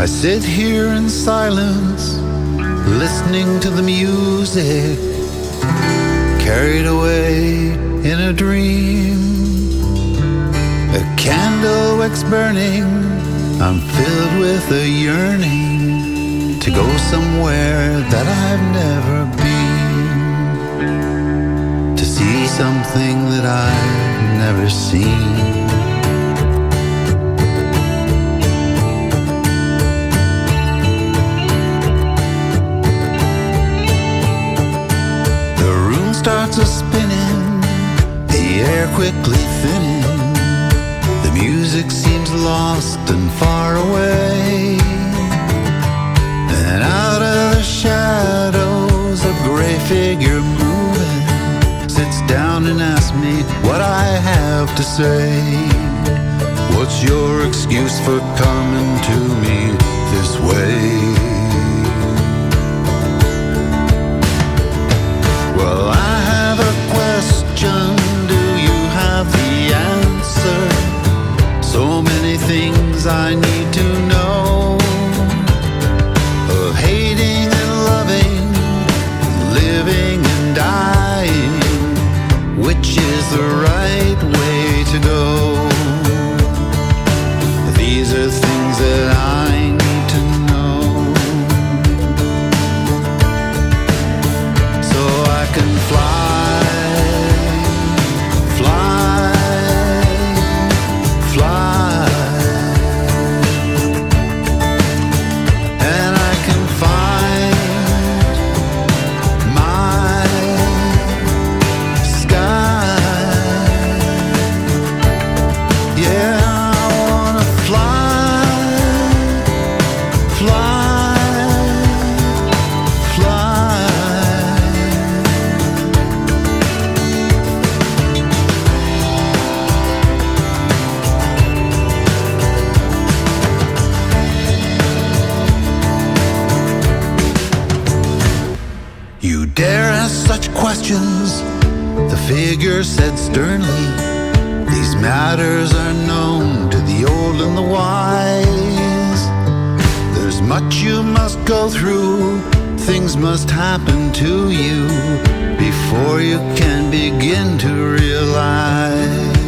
I sit here in silence, listening to the music, carried away in a dream. A candle wicks burning, I'm filled with a yearning to go somewhere that I've never been, to see something that I've never seen. The room starts a-spinning, the air quickly thinning. The music seems lost and far away, and out of the shadows a gray figure moving sits down and asks me what I have to say. What's your excuse for coming to me this way? Well, I have a question, do you have the answer? So many things I need to know, of hating and loving, living and dying. Which is the right way to go? These are things that I need to know, so I can fly, fly, fly, and I can find my sky. Yeah, I wanna fly, fly, fly. You dare ask such questions, the figure said sternly. These matters are known to the old and the wise. There's much you must go through, things must happen to you before you can begin to realize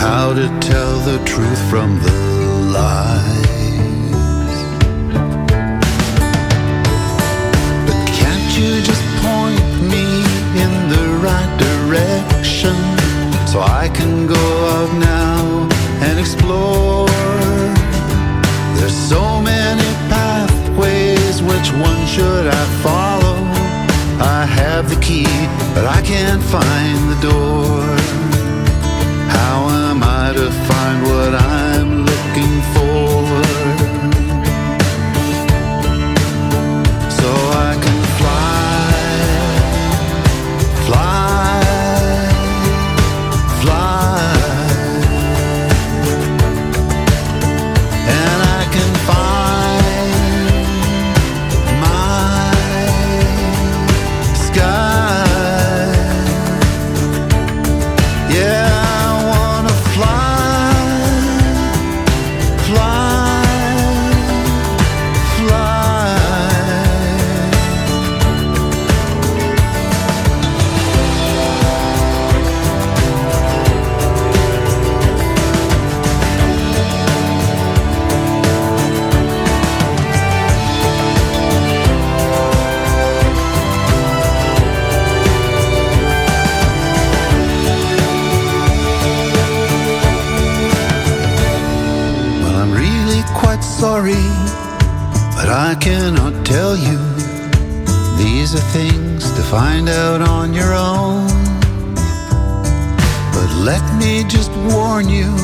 how to tell the truth from the lies. But can't you just point me in the right direction, so I can go out now and explore? There's so many pathways, which one should I follow? I have the key, but I can't find the door. How am I to find what I'm looking for? So I can fly, fly, fly, and I can find my sky. Yeah, I wanna fly, fly, fly. Well, I'm really quite sorry, but I cannot tell you. These are things to find out on your own. But let me just warn you,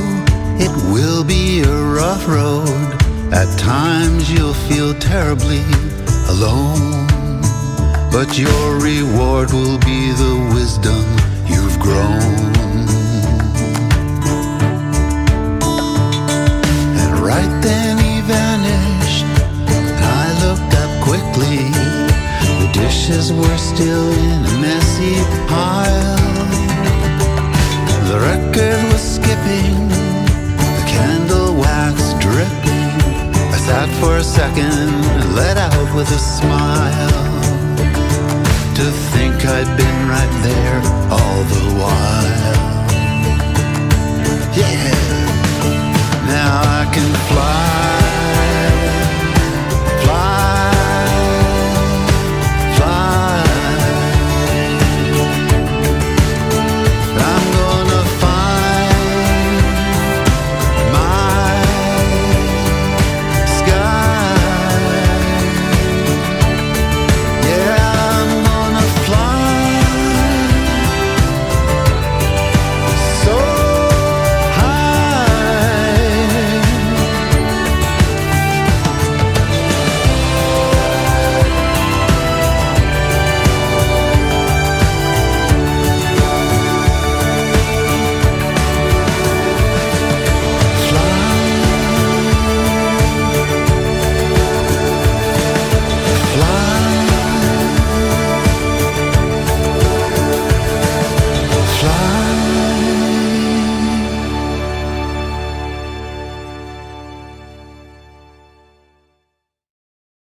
it will be a rough road. At times you'll feel terribly alone, but your reward will be the wisdom you've grown.